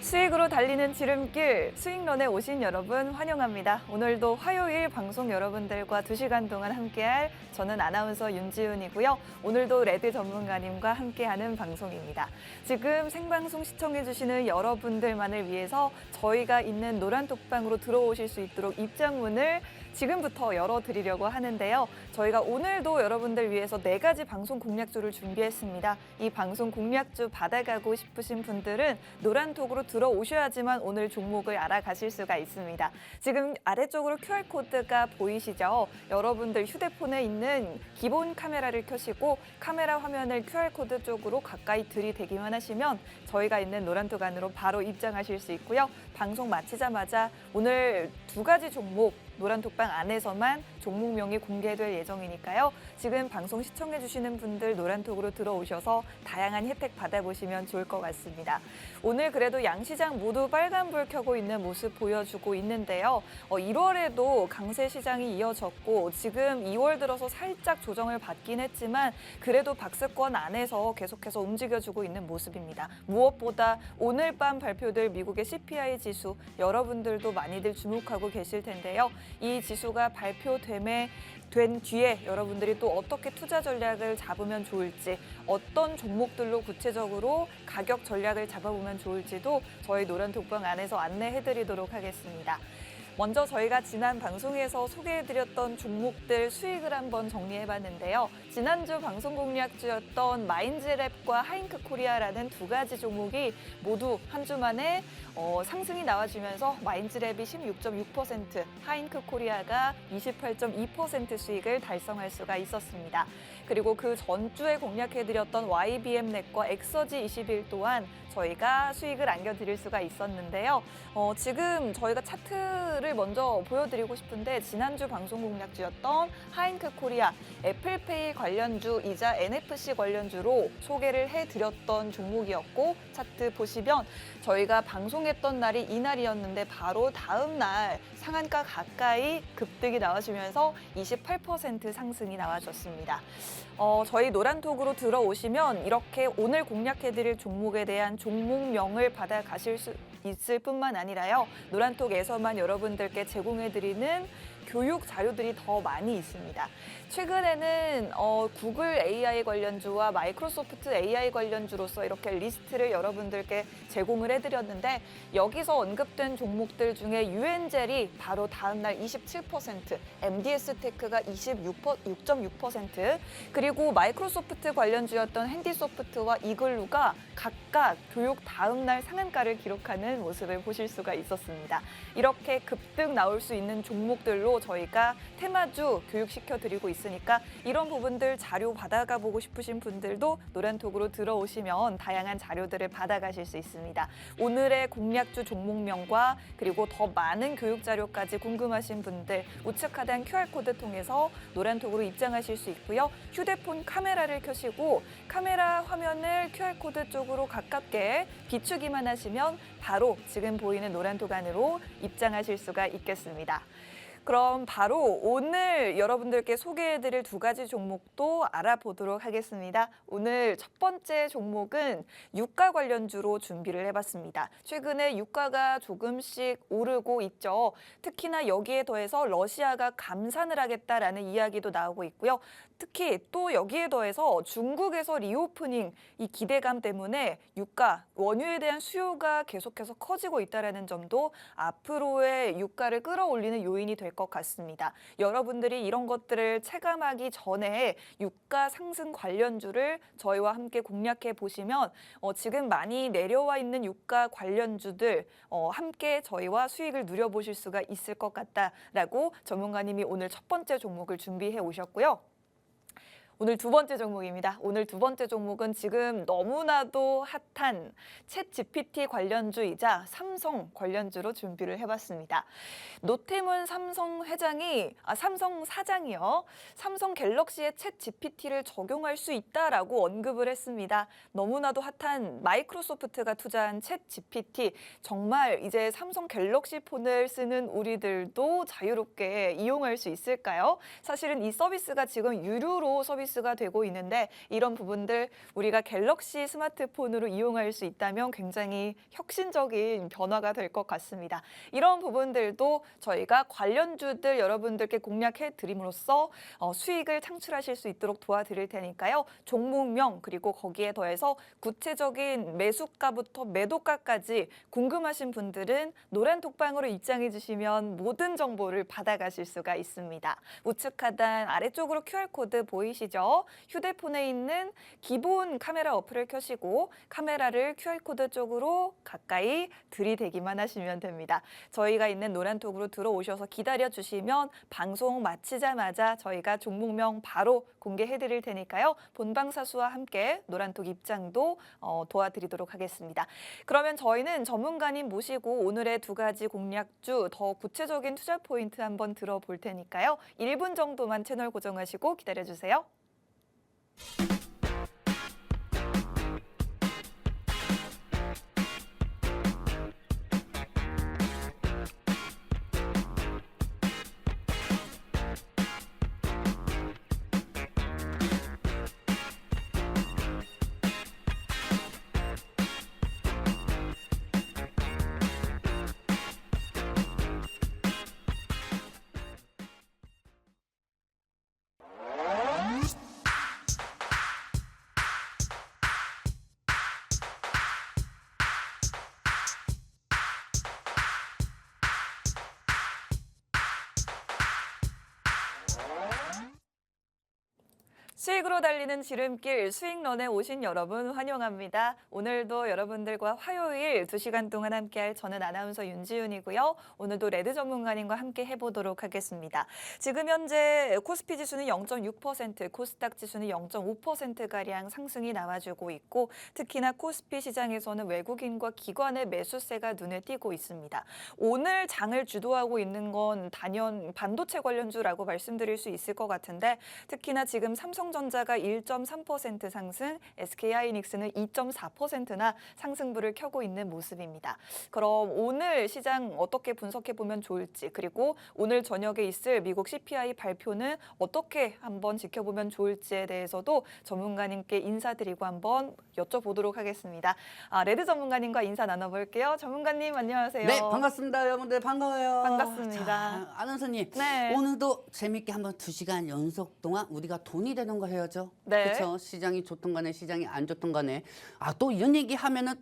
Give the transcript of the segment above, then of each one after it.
수익으로 달리는 지름길, 수익런에 오신 여러분 환영합니다. 오늘도 화요일 방송 여러분들과 2시간 동안 함께할 저는 아나운서 윤지훈이고요. 오늘도 레드 전문가님과 함께하는 방송입니다. 지금 생방송 시청해주시는 여러분들만을 위해서 저희가 있는 노란톡방으로 들어오실 수 있도록 입장문을 지금부터 열어드리려고 하는데요. 저희가 오늘도 여러분들 위해서 4가지 방송 공략주를 준비했습니다. 이 방송 공략주 받아가고 싶으신 분들은 노란톡으로 들어오셔야지만 오늘 종목을 알아가실 수가 있습니다. 지금 아래쪽으로 QR코드가 보이시죠? 여러분들 휴대폰에 있는 기본 카메라를 켜시고 카메라 화면을 QR코드 쪽으로 가까이 들이대기만 하시면 저희가 있는 노란톡 안으로 바로 입장하실 수 있고요. 방송 마치자마자 오늘 2가지 종목 노란톡방 안에서만 종목명이 공개될 예정이니까요. 지금 방송 시청해주시는 분들 노란톡으로 들어오셔서 다양한 혜택 받아보시면 좋을 것 같습니다. 오늘 그래도 양시장 모두 빨간불 켜고 있는 모습 보여주고 있는데요. 1월에도 강세 시장이 이어졌고 지금 2월 들어서 살짝 조정을 받긴 했지만 그래도 박스권 안에서 계속해서 움직여주고 있는 모습입니다. 무엇보다 오늘 밤 발표될 미국의 CPI 지수 여러분들도 많이들 주목하고 계실 텐데요. 이 지수가 된 뒤에 여러분들이 또 어떻게 투자 전략을 잡으면 좋을지, 어떤 종목들로 구체적으로 가격 전략을 잡아보면 좋을지도 저희 노란톡방 안에서 안내해드리도록 하겠습니다. 먼저 저희가 지난 방송에서 소개해드렸던 종목들 수익을 한번 정리해봤는데요. 지난주 방송 공략주였던 마인즈랩과 하잉크코리아라는 2가지 종목이 모두 한 주 만에 상승이 나와주면서 마인즈랩이 16.6%, 하잉크코리아가 28.2% 수익을 달성할 수가 있었습니다. 그리고 그 전주에 공략해드렸던 YBM넷과 엑서지21 또한 저희가 수익을 안겨드릴 수가 있었는데요. 지금 저희가 차트를 먼저 보여드리고 싶은데 지난주 방송 공략주였던 하잉크코리아, 애플페이 관련주이자 NFC 관련주로 소개를 해드렸던 종목이었고 차트 보시면 저희가 방송했던 날이 이날이었는데 바로 다음 날 상한가 가까이 급등이 나와주면서 28% 상승이 나와줬습니다. 저희 노란톡으로 들어오시면 이렇게 오늘 공략해드릴 종목에 대한 종목명을 받아가실 수 있을 뿐만 아니라요. 노란톡에서만 여러분들께 제공해드리는 교육 자료들이 더 많이 있습니다. 최근에는 구글 AI 관련주와 마이크로소프트 AI 관련주로서 이렇게 리스트를 여러분들께 제공을 해드렸는데 여기서 언급된 종목들 중에 유엔젤이 바로 다음날 27%, MDS테크가 26.6%, 그리고 마이크로소프트 관련주였던 핸디소프트와 이글루가 각각 교육 다음날 상한가를 기록하는 모습을 보실 수가 있었습니다. 이렇게 급등 나올 수 있는 종목들로 저희가 테마주 교육시켜드리고 있으니까 이런 부분들 자료 받아가 보고 싶으신 분들도 노란톡으로 들어오시면 다양한 자료들을 받아가실 수 있습니다. 오늘의 공략주 종목명과 그리고 더 많은 교육 자료까지 궁금하신 분들 우측 하단 QR코드 통해서 노란톡으로 입장하실 수 있고요. 휴대폰 카메라를 켜시고 카메라 화면을 QR코드 쪽으로 가깝게 비추기만 하시면 바로 지금 보이는 노란톡 안으로 입장하실 수가 있겠습니다. 그럼 바로 오늘 여러분들께 소개해드릴 2가지 종목도 알아보도록 하겠습니다. 오늘 첫 번째 종목은 유가 관련주로 준비를 해봤습니다. 최근에 유가가 조금씩 오르고 있죠. 특히나 여기에 더해서 러시아가 감산을 하겠다라는 이야기도 나오고 있고요. 특히 또 여기에 더해서 중국에서 리오프닝 이 기대감 때문에 유가, 원유에 대한 수요가 계속해서 커지고 있다는 점도 앞으로의 유가를 끌어올리는 요인이 될 것 같습니다. 여러분들이 이런 것들을 체감하기 전에 유가 상승 관련주를 저희와 함께 공략해 보시면 지금 많이 내려와 있는 유가 관련주들 함께 저희와 수익을 누려보실 수가 있을 것 같다라고 전문가님이 오늘 첫 번째 종목을 준비해 오셨고요. 오늘 2번째 종목입니다. 오늘 2번째 종목은 지금 너무나도 핫한 챗 GPT 관련주이자 삼성 관련주로 준비를 해봤습니다. 노태문 삼성 사장이요. 삼성 갤럭시에 챗 GPT를 적용할 수 있다라고 언급을 했습니다. 너무나도 핫한 마이크로소프트가 투자한 챗 GPT 정말 이제 삼성 갤럭시 폰을 쓰는 우리들도 자유롭게 이용할 수 있을까요? 사실은 이 서비스가 지금 유료로 서비스 서비스가 되고 있는데 이런 부분들 우리가 갤럭시 스마트폰으로 이용할 수 있다면 굉장히 혁신적인 변화가 될 것 같습니다. 이런 부분들도 저희가 관련주들 여러분들께 공략해 드림으로써 수익을 창출하실 수 있도록 도와드릴 테니까요. 종목명 그리고 거기에 더해서 구체적인 매수가부터 매도가까지 궁금하신 분들은 노란 톡방으로 입장해 주시면 모든 정보를 받아가실 수가 있습니다. 우측 하단 아래쪽으로 QR코드 보이시죠? 휴대폰에 있는 기본 카메라 어플을 켜시고 카메라를 QR코드 쪽으로 가까이 들이대기만 하시면 됩니다. 저희가 있는 노란톡으로 들어오셔서 기다려주시면 방송 마치자마자 저희가 종목명 바로 공개해드릴 테니까요. 본방사수와 함께 노란톡 입장도 도와드리도록 하겠습니다. 그러면 저희는 전문가님 모시고 오늘의 두 가지 공략주 더 구체적인 투자 포인트 한번 들어볼 테니까요. 1분 정도만 채널 고정하시고 기다려주세요. 수익으로 달리는 지름길 수익런에 오신 여러분 환영합니다. 오늘도 여러분들과 화요일 2시간 동안 함께할 저는 아나운서 윤지윤이고요. 오늘도 레드 전문가님과 함께 해보도록 하겠습니다. 지금 현재 코스피 지수는 0.6%, 코스닥 지수는 0.5%가량 상승이 나와주고 있고 특히나 코스피 시장에서는 외국인과 기관의 매수세가 눈에 띄고 있습니다. 오늘 장을 주도하고 있는 건 단연 반도체 관련주라고 말씀드릴 수 있을 것 같은데 특히나 지금 삼성전자가 1.3% 상승, SK하이닉스는 2.4%나 상승부를 켜고 있는 모습입니다. 그럼 오늘 시장 어떻게 분석해보면 좋을지 그리고 오늘 저녁에 있을 미국 CPI 발표는 어떻게 한번 지켜보면 좋을지에 대해서도 전문가님께 인사드리고 한번 여쭤보도록 하겠습니다. 레드 전문가님과 인사 나눠볼게요. 전문가님 안녕하세요. 네, 반갑습니다. 여러분들 반가워요. 반갑습니다. 자, 아나운서님, 네. 오늘도 재밌게 한번 2시간 연속 동안 우리가 돈이 되는 거 해야죠. 네. 그렇죠? 시장이 좋든 간에 시장이 안 좋든 간에 또 이런 얘기 하면은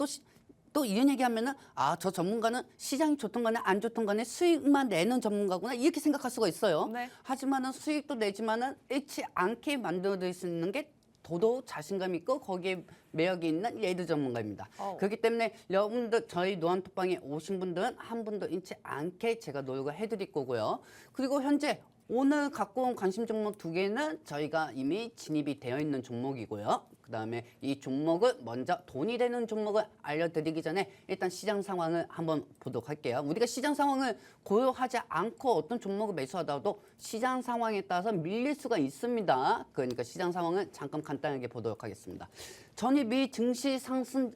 또 이런 얘기하면은 저 전문가는 시장이 좋든 간에 안 좋든 간에 수익만 내는 전문가구나 이렇게 생각할 수가 있어요. 네. 하지만은 수익도 내지만은 잃지 않게 만들어낼 수 있는 게 더더욱 자신감 있고 거기에 매력이 있는 레드 전문가입니다. 그렇기 때문에 여러분들 저희 노안톡방에 오신 분들은 한 분도 잃지 않게 제가 노력을 해드릴 거고요. 그리고 현재 오늘 갖고 온 관심 종목 2개는 저희가 이미 진입이 되어 있는 종목이고요. 그다음에 이 종목을 먼저 돈이 되는 종목을 알려드리기 전에 일단 시장 상황을 한번 보도록 할게요. 우리가 시장 상황을 고려하지 않고 어떤 종목을 매수하더라도 시장 상황에 따라서 밀릴 수가 있습니다. 그러니까 시장 상황을 잠깐 간단하게 보도록 하겠습니다. 전일 미 증시에서는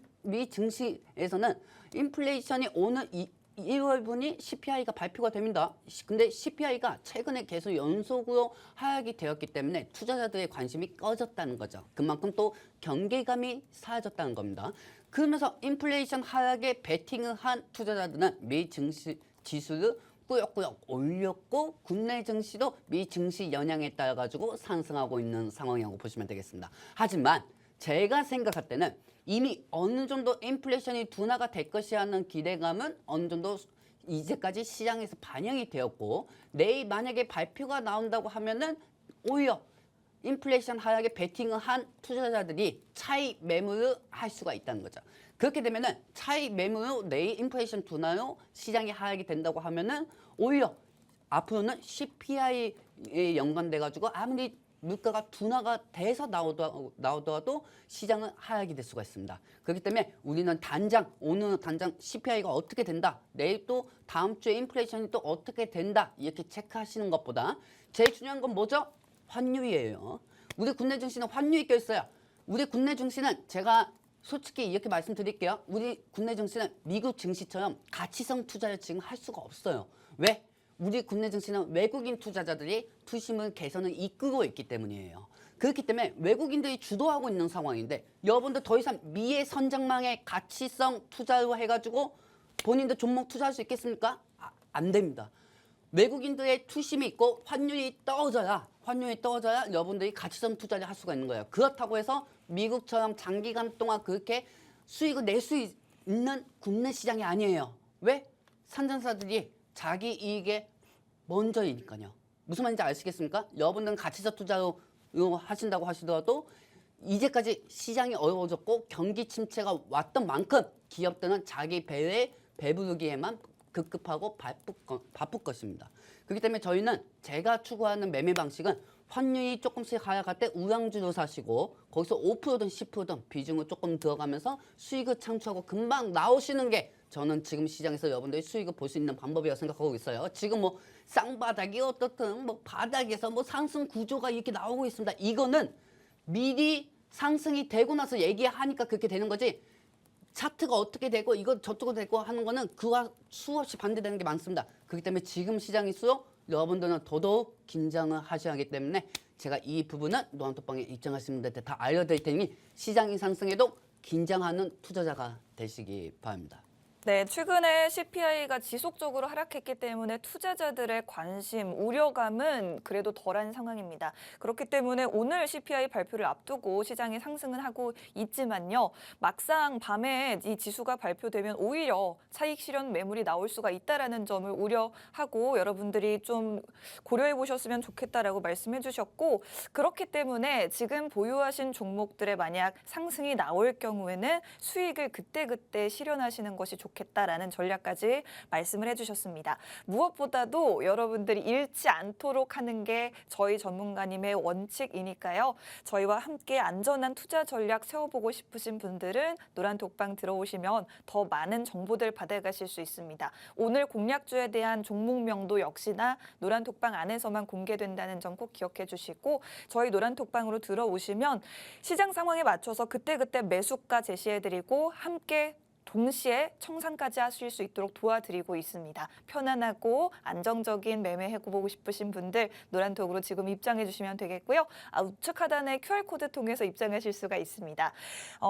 인플레이션이 오늘 2월분이 CPI가 발표가 됩니다. 근데 CPI가 최근에 계속 연속으로 하락이 되었기 때문에 투자자들의 관심이 꺼졌다는 거죠. 그만큼 또 경계감이 사라졌다는 겁니다. 그러면서 인플레이션 하락에 베팅을 한 투자자들은 미 증시 지수를 꾸역꾸역 올렸고 국내 증시도 미 증시 영향에 따라 가지고 상승하고 있는 상황이라고 보시면 되겠습니다. 하지만 제가 생각할 때는 이미 어느 정도 인플레이션이 둔화가 될 것이라는 기대감은 어느 정도 이제까지 시장에서 반영이 되었고 내일 만약에 발표가 나온다고 하면은 오히려 인플레이션 하락에 베팅을 한 투자자들이 차익 매물을 할 수가 있다는 거죠. 그렇게 되면은 차익 매물로 내일 인플레이션 둔화로 시장이 하락이 된다고 하면은 오히려 앞으로는 CPI에 연관돼 가지고 아무리 물가가 둔화가 돼서 나오더라도 시장은 하락이 될 수가 있습니다. 그렇기 때문에 우리는 오늘 당장 CPI가 어떻게 된다, 내일 또 다음 주에 인플레이션이 또 어떻게 된다 이렇게 체크하시는 것보다 제일 중요한 건 뭐죠? 환율이에요. 우리 국내 증시는 환율이 껴있어요. 우리 국내 증시는 제가 솔직히 이렇게 말씀드릴게요. 우리 국내 증시는 미국 증시처럼 가치성 투자를 지금 할 수가 없어요. 왜? 우리 국내 증시는 외국인 투자자들이 투심을 개선을 이끌고 있기 때문이에요. 그렇기 때문에 외국인들이 주도하고 있는 상황인데 여러분들 더 이상 미의 선장망의 가치성 투자로 해가지고 본인들 종목 투자할 수 있겠습니까? 안 됩니다. 외국인들의 투심이 있고 환율이 떨어져야 여러분들이 가치성 투자를 할 수가 있는 거예요. 그렇다고 해서 미국처럼 장기간 동안 그렇게 수익을 낼 수 있는 국내 시장이 아니에요. 왜? 상장사들이 자기 이익에 먼저이니까요. 무슨 말인지 아시겠습니까? 여러분들은 가치적 투자로 하신다고 하시더라도 이제까지 시장이 어려워졌고 경기 침체가 왔던 만큼 기업들은 자기 배에 배부르기에만 급급하고 바쁠 것입니다. 그렇기 때문에 저희는 제가 추구하는 매매 방식은 환율이 조금씩 하락할 때 우량주로 사시고 거기서 5%든 10%든 비중을 조금 들어가면서 수익을 창출하고 금방 나오시는 게 저는 지금 시장에서 여러분들이 수익을 볼 수 있는 방법이라고 생각하고 있어요. 지금 뭐 쌍바닥이 어떻든 뭐 바닥에서 뭐 상승 구조가 이렇게 나오고 있습니다. 이거는 미리 상승이 되고 나서 얘기하니까 그렇게 되는 거지. 차트가 어떻게 되고 이거 저쪽으로 되고 하는 거는 그와 수없이 반대되는 게 많습니다. 그렇기 때문에 지금 시장일수록 여러분들은 더더욱 긴장을 하셔야 하기 때문에 제가 이 부분은 노란톡방에 입장하시는 분들한테 다 알려드릴 테니 시장이 상승해도 긴장하는 투자자가 되시기 바랍니다. 네, 최근에 CPI가 지속적으로 하락했기 때문에 투자자들의 관심, 우려감은 그래도 덜한 상황입니다. 그렇기 때문에 오늘 CPI 발표를 앞두고 시장이 상승은 하고 있지만요. 막상 밤에 이 지수가 발표되면 오히려 차익 실현 매물이 나올 수가 있다라는 점을 우려하고 여러분들이 좀 고려해 보셨으면 좋겠다라고 말씀해 주셨고 그렇기 때문에 지금 보유하신 종목들에 만약 상승이 나올 경우에는 수익을 그때그때 실현하시는 것이 좋겠다라는 전략까지 말씀을 해주셨습니다. 무엇보다도 여러분들이 잃지 않도록 하는 게 저희 전문가님의 원칙이니까요. 저희와 함께 안전한 투자 전략 세워보고 싶으신 분들은 노란톡방 들어오시면 더 많은 정보들 받아가실 수 있습니다. 오늘 공략주에 대한 종목명도 역시나 노란톡방 안에서만 공개된다는 점 꼭 기억해 주시고 저희 노란톡방으로 들어오시면 시장 상황에 맞춰서 그때그때 매수가 제시해드리고 함께 동시에 청산까지 하실 수 있도록 도와드리고 있습니다. 편안하고 안정적인 매매 해보고 싶으신 분들 노란톡으로 지금 입장해 주시면 되겠고요. 우측 하단에 QR코드 통해서 입장하실 수가 있습니다.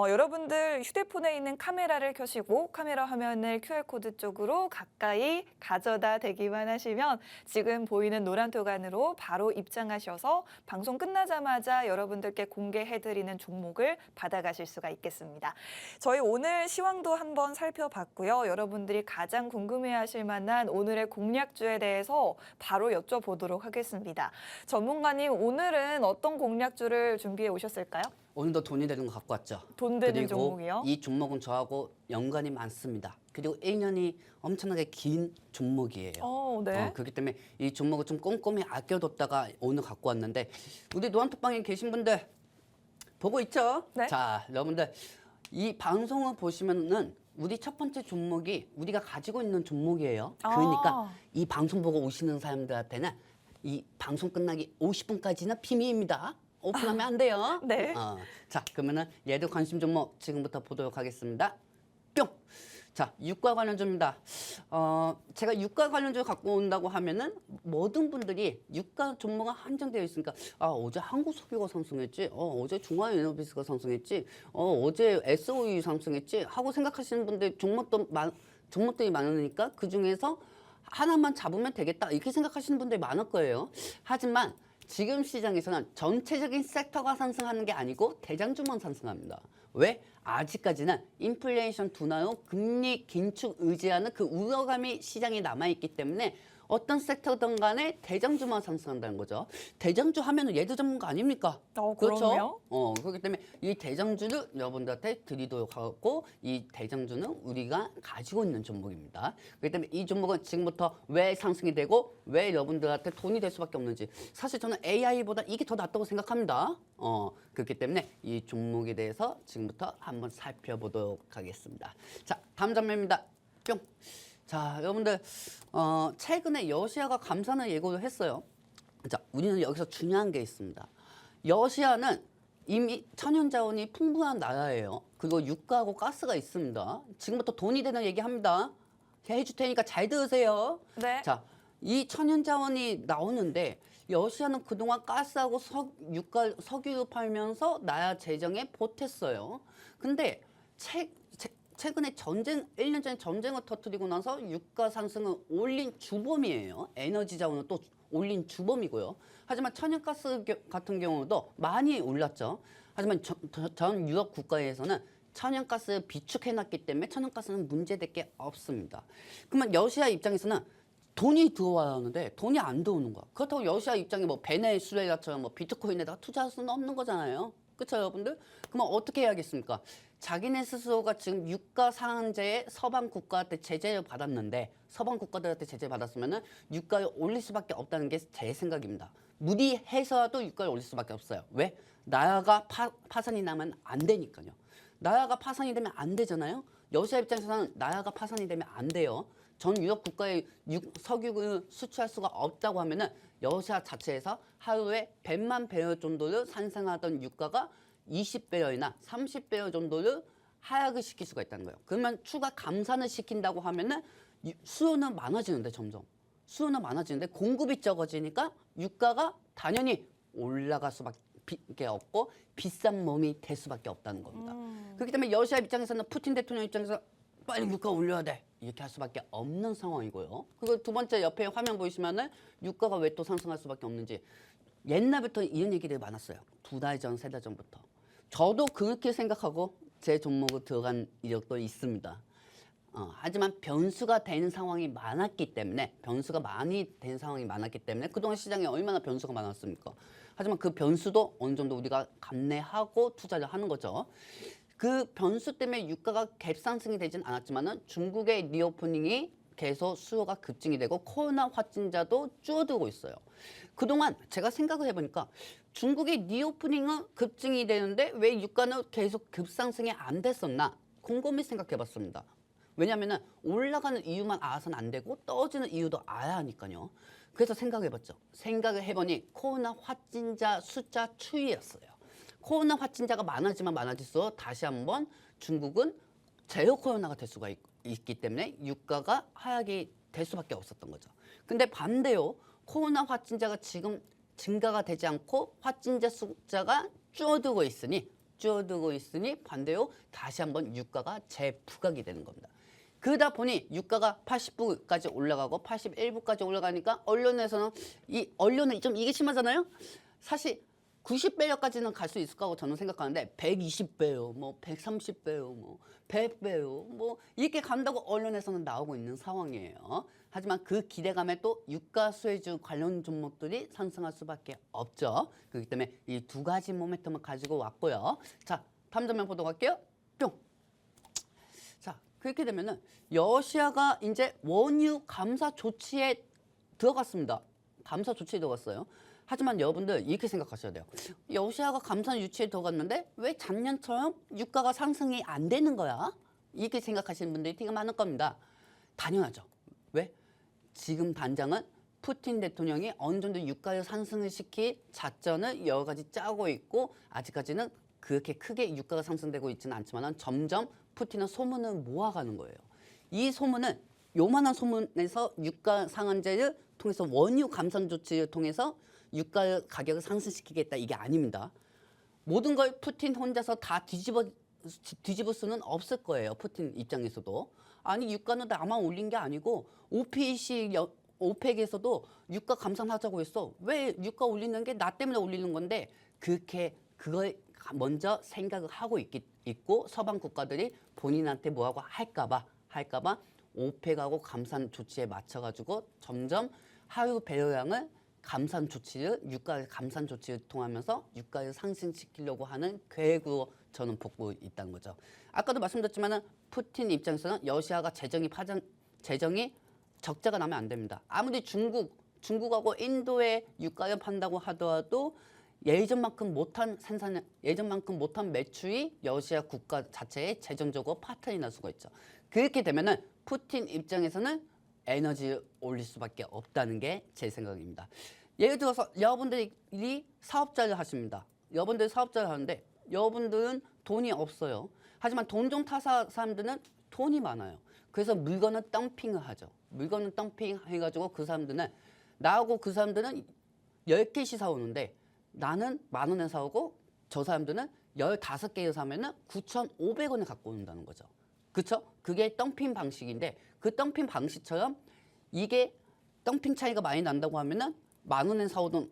여러분들 휴대폰에 있는 카메라를 켜시고 카메라 화면을 QR코드 쪽으로 가까이 가져다 대기만 하시면 지금 보이는 노란톡 안으로 바로 입장하셔서 방송 끝나자마자 여러분들께 공개해드리는 종목을 받아가실 수가 있겠습니다. 저희 오늘 시황도 한번 살펴봤고요. 여러분들이 가장 궁금해하실 만한 오늘의 공략주에 대해서 바로 여쭤보도록 하겠습니다. 전문가님, 오늘은 어떤 공략주를 준비해 오셨을까요? 오늘도 돈이 되는 거 갖고 왔죠. 돈 되는 그리고 종목이요? 이 종목은 저하고 연관이 많습니다. 그리고 1년이 엄청나게 긴 종목이에요. 네. 그렇기 때문에 이 종목을 좀 꼼꼼히 아껴뒀다가 오늘 갖고 왔는데 우리 노란톡방에 계신 분들 보고 있죠? 네. 자, 여러분들 이 방송을 보시면은 우리 첫 번째 종목이 우리가 가지고 있는 종목이에요. 그러니까 이 방송 보고 오시는 사람들한테는 이 방송 끝나기 50분까지는 비밀입니다. 오픈하면 안 돼요. 네. 자, 그러면은 얘들 관심 종목 지금부터 보도록 하겠습니다. 뿅. 자, 유가 관련주입니다. 제가 유가 관련주 갖고 온다고 하면은 모든 분들이 유가 종목은 한정되어 있으니까 어제 한국석유가 상승했지, 어제 중화에너비스가 상승했지, 어제 SOE 상승했지 하고 생각하시는 분들 종목들이 많으니까 그 중에서 하나만 잡으면 되겠다 이렇게 생각하시는 분들이 많을 거예요. 하지만 지금 시장에서는 전체적인 섹터가 상승하는 게 아니고 대장주만 상승합니다. 왜? 아직까지는 인플레이션 둔화로 금리 긴축 의지하는 그 우려감이 시장에 남아있기 때문에 어떤 섹터든 간에 대장주만 상승한다는 거죠. 대장주 하면은 예드 전문가 아닙니까? 그렇죠. 그렇기 때문에 이 대장주를 여러분들한테 드리도록 하고 이 대장주는 우리가 가지고 있는 종목입니다. 그렇기 때문에 이 종목은 지금부터 왜 상승이 되고 왜 여러분들한테 돈이 될 수밖에 없는지 사실 저는 AI보다 이게 더 낫다고 생각합니다. 그렇기 때문에 이 종목에 대해서 지금부터 한번 살펴보도록 하겠습니다. 자, 다음 장면입니다. 뿅. 자, 여러분들 최근에 러시아가 감산을 예고를 했어요. 자, 우리는 여기서 중요한 게 있습니다. 러시아는 이미 천연자원이 풍부한 나라예요. 그리고 유가하고 가스가 있습니다. 지금부터 돈이 되는 얘기합니다. 해줄 테니까 잘 들으세요. 네. 자, 이 천연자원이 나오는데 러시아는 그동안 가스하고 석유 팔면서 나라 재정에 보탰어요. 근데 최근에 1년 전에 전쟁을 터뜨리고 나서 유가 상승은 올린 주범이에요. 에너지 자원은 또 올린 주범이고요. 하지만 천연가스 같은 경우도 많이 올랐죠. 하지만 전 유럽 국가에서는 천연가스 비축해놨기 때문에 천연가스는 문제될 게 없습니다. 그러면 러시아 입장에서는 돈이 들어와야 하는데 돈이 안 들어오는 거야. 그렇다고 러시아 입장에 뭐 베네수엘라처럼 뭐 비트코인에다가 투자할 수는 없는 거잖아요. 그렇죠, 여러분들? 그러면 어떻게 해야겠습니까? 자기네 스스로가 지금 유가 상한제에 서방 국가한테 제재를 받았는데 서방 국가들한테 제재 받았으면은 유가를 올릴 수밖에 없다는 게 제 생각입니다. 무리해서라도 유가를 올릴 수밖에 없어요. 왜? 나라가 파산이 나면 안 되니까요. 나라가 파산이 되면 안 되잖아요. 러시아 입장에서는 나라가 파산이 되면 안 돼요. 전 유럽 국가에 석유를 수출할 수가 없다고 하면은 러시아 자체에서 하루에 100만 배럴 정도를 산생하던 유가가 20배럴이나 30배럴 정도를 하락을 시킬 수가 있다는 거예요. 그러면 추가 감산을 시킨다고 하면은 수요는 많아지는데 점점 수요는 많아지는데 공급이 적어지니까 유가가 당연히 올라갈 수밖에 없고 비싼 몸이 될 수밖에 없다는 겁니다. 그렇기 때문에 러시아 입장에서는 푸틴 대통령 입장에서 빨리 유가 올려야 돼 이렇게 할 수밖에 없는 상황이고요. 그리고 두 번째 옆에 화면 보시면은 유가가 왜 또 상승할 수밖에 없는지 옛날부터 이런 얘기들이 많았어요. 2달 전, 3달 전부터. 저도 그렇게 생각하고 제 종목을 들어간 이력도 있습니다. 하지만 변수가 되는 상황이 많았기 때문에 그동안 시장에 얼마나 변수가 많았습니까? 하지만 그 변수도 어느 정도 우리가 감내하고 투자를 하는 거죠. 그 변수 때문에 유가가 갭상승이 되진 않았지만은 중국의 리오프닝이 계속 수요가 급증이 되고 코로나 확진자도 줄어들고 있어요. 그동안 제가 생각을 해보니까 중국의 리오프닝은 급증이 되는데 왜 유가는 계속 급상승이 안 됐었나 곰곰이 생각해봤습니다. 왜냐하면 올라가는 이유만 알아서는 안 되고 떨어지는 이유도 알아야 하니까요. 그래서 생각해봤죠. 생각을 해보니 코로나 확진자 숫자 추이였어요. 코로나 확진자가 많아지면 많아질수록 다시 한번 중국은 제로 코로나가 될 수가 있기 때문에 유가가 하락이 될 수밖에 없었던 거죠. 근데 반대로 코로나 확진자가 지금 증가가 되지 않고 확진자 숫자가 줄어들고 있으니 반대로 다시 한번 유가가 재부각이 되는 겁니다. 그러다 보니 유가가 80불까지 올라가고 81불까지 올라가니까 언론은 좀 이게 심하잖아요. 사실 90배여까지는 갈 수 있을 거라고 저는 생각하는데 120배요, 뭐 130배요, 뭐 100배요, 뭐 이렇게 간다고 언론에서는 나오고 있는 상황이에요. 하지만 그 기대감에 또 유가 수혜주 관련 종목들이 상승할 수밖에 없죠. 그렇기 때문에 이 두 가지 모멘텀을 가지고 왔고요. 자, 다음 장면 보도록 할게요. 뿅. 자, 그렇게 되면은 러시아가 이제 원유 감사 조치에 들어갔습니다. 감사 조치에 들어갔어요. 하지만 여러분들 이렇게 생각하셔야 돼요. 러시아가 감산 유치에 들어갔는데 왜 작년처럼 유가가 상승이 안 되는 거야? 이렇게 생각하시는 분들이 되게 많을 겁니다. 당연하죠. 왜? 지금 당장은 푸틴 대통령이 어느 정도 유가를 상승을 시킬 작전을 여러 가지 짜고 있고 아직까지는 그렇게 크게 유가가 상승되고 있지는 않지만 점점 푸틴은 소문을 모아가는 거예요. 이 소문은 요만한 소문에서 유가 상한제를 통해서 원유 감산 조치를 통해서 유가 가격을 상승시키겠다 이게 아닙니다. 모든 걸 푸틴 혼자서 다 뒤집을 수는 없을 거예요. 푸틴 입장에서도. 아니 유가는 나만 올린 게 아니고 오펙에서도 유가 감산하자고 했어. 왜 유가 올리는 게 나 때문에 올리는 건데 그걸 먼저 생각을 하고 있고 서방 국가들이 본인한테 뭐하고 할까봐 오펙하고 감산 조치에 맞춰가지고 점점 하루 배럴량을 유가 감산 조치를 통하면서 유가를 상승시키려고 하는 계획으로 저는 보고 있다는 거죠. 아까도 말씀드렸지만은 푸틴 입장에서는 러시아가 재정이 적자가 나면 안 됩니다. 아무리 중국하고 인도에 유가를 판다고 하더라도 예전만큼 못한 매출이 러시아 국가 자체에 재정적으로 파탄이 날 수가 있죠. 그렇게 되면은 푸틴 입장에서는 에너지를 올릴 수밖에 없다는 게 제 생각입니다. 예를 들어서 여러분들이 사업자를 하십니다. 여러분들이 사업자를 하는데 여러분들은 돈이 없어요. 하지만 돈종 타사 사람들은 돈이 많아요. 그래서 물건을 덤핑을 하죠. 물건을 덤핑해가지고 그 사람들은 10개씩 사오는데 나는 10,000원에 사오고 저 사람들은 15개를 사면은 9,500원에 갖고 온다는 거죠. 그쵸? 그게 덤핑 방식인데 그 덤핑 방식처럼 이게 덤핑 차이가 많이 난다고 하면은 10,000원에 사오던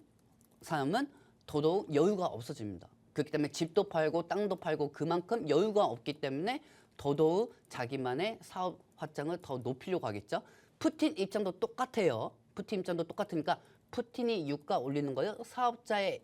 사람은 더더욱 여유가 없어집니다. 그렇기 때문에 집도 팔고 땅도 팔고 그만큼 여유가 없기 때문에 더더욱 자기만의 사업 확장을 더 높이려고 하겠죠. 푸틴 입장도 똑같아요. 푸틴 입장도 똑같으니까 푸틴이 유가 올리는 거를 사업자의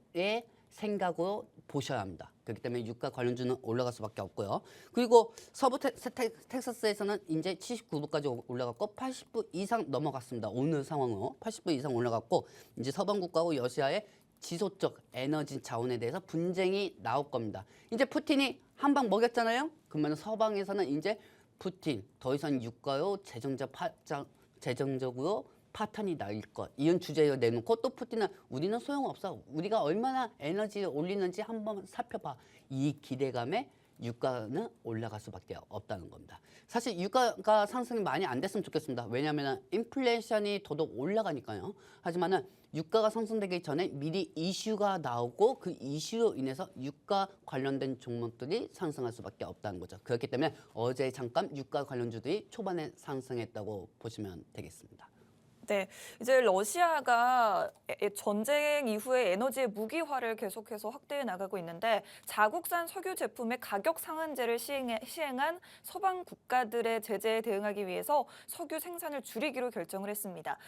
생각으로 보셔야 합니다. 그렇기 때문에 유가 관련주는 올라갈 수밖에 없고요. 그리고 서부 텍사스에서는 이제 79불까지 올라갔고 80불 이상 넘어갔습니다. 오늘 상황으로 80불 이상 올라갔고 이제 서방 국가하고 러시아의 지속적 에너지 자원에 대해서 분쟁이 나올 겁니다. 이제 푸틴이 한 방 먹였잖아요. 그러면 서방에서는 이제 푸틴 더 이상 유가로 재정적으로 파탄이 날 것 이런 주제를 내놓고 또 푸틴은 우리는 소용없어. 우리가 얼마나 에너지를 올리는지 한번 살펴봐. 이 기대감에 유가는 올라갈 수밖에 없다는 겁니다. 사실 유가가 상승이 많이 안 됐으면 좋겠습니다. 왜냐하면 인플레이션이 더더욱 올라가니까요. 하지만은 유가가 상승되기 전에 미리 이슈가 나오고 그 이슈로 인해서 유가 관련된 종목들이 상승할 수밖에 없다는 거죠. 그렇기 때문에 어제 잠깐 유가 관련주들이 초반에 상승했다고 보시면 되겠습니다. 네, 이제 러시아가 전쟁 이후에 에너지의 무기화를 계속해서 확대해 나가고 있는데 자국산 석유 제품의 가격 상한제를 시행한 서방 국가들의 제재에 대응하기 위해서 석유 생산을 줄이기로 결정을 했습니다.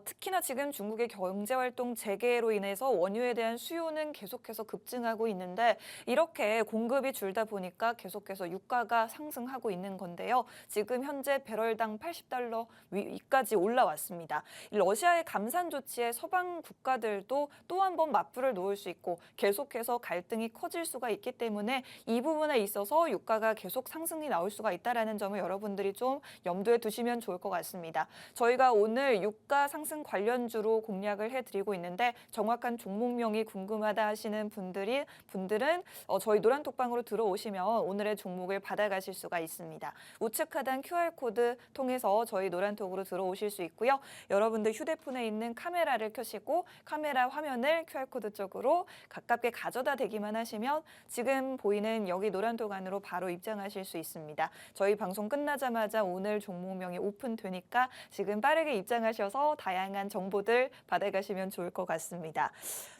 특히나 지금 중국의 경제활동 재개로 인해서 원유에 대한 수요는 계속해서 급증하고 있는데 이렇게 공급이 줄다 보니까 계속해서 유가가 상승하고 있는 건데요. 지금 현재 배럴당 80달러 위까지 올라왔습니다. 러시아의 감산 조치에 서방 국가들도 또 한 번 맞불을 놓을 수 있고 계속해서 갈등이 커질 수가 있기 때문에 이 부분에 있어서 유가가 계속 상승이 나올 수가 있다는 점을 여러분들이 좀 염두에 두시면 좋을 것 같습니다. 저희가 오늘 유가 상승 관련주로 공략을 해드리고 있는데 정확한 종목명이 궁금하다 하시는 분들은 저희 노란톡방으로 들어오시면 오늘의 종목을 받아가실 수가 있습니다. 우측 하단 QR코드 통해서 저희 노란톡으로 들어오실 수 있고요. 여러분들 휴대폰에 있는 카메라를 켜시고 카메라 화면을 QR코드 쪽으로 가깝게 가져다 대기만 하시면 지금 보이는 여기 노란톡 안으로 바로 입장하실 수 있습니다. 저희 방송 끝나자마자 오늘 종목명이 오픈되니까 지금 빠르게 입장하셔서 다양한 정보들 받아가시면 좋을 것 같습니다.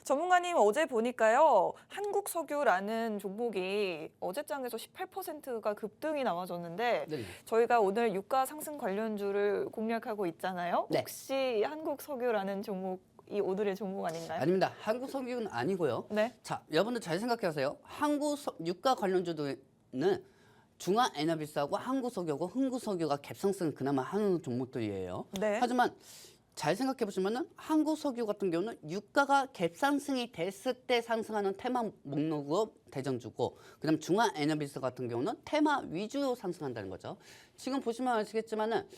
전문가님 어제 보니까요. 한국석유라는 종목이 어제장에서 18%가 급등이 나와줬는데 네. 저희가 오늘 유가 상승 관련주를 공략하고 있잖아요. 네. 혹시 한국석유라는 종목이 오늘의 종목 아닌가요? 아닙니다. 한국석유는 아니고요. 네. 자, 여러분들 잘 생각하세요. 유가 관련주들은 중화에너비스하고 한국석유하고 흥구석유가 갭상승 그나마 하는 종목들이에요. 네. 하지만 잘 생각해 보시면은 한국석유 같은 경우는 유가가 갭상승이 됐을 때 상승하는 테마 목록으로 대장주고, 그다음 중화에너비스 같은 경우는 테마 위주로 상승한다는 거죠. 지금 보시면 아시겠지만은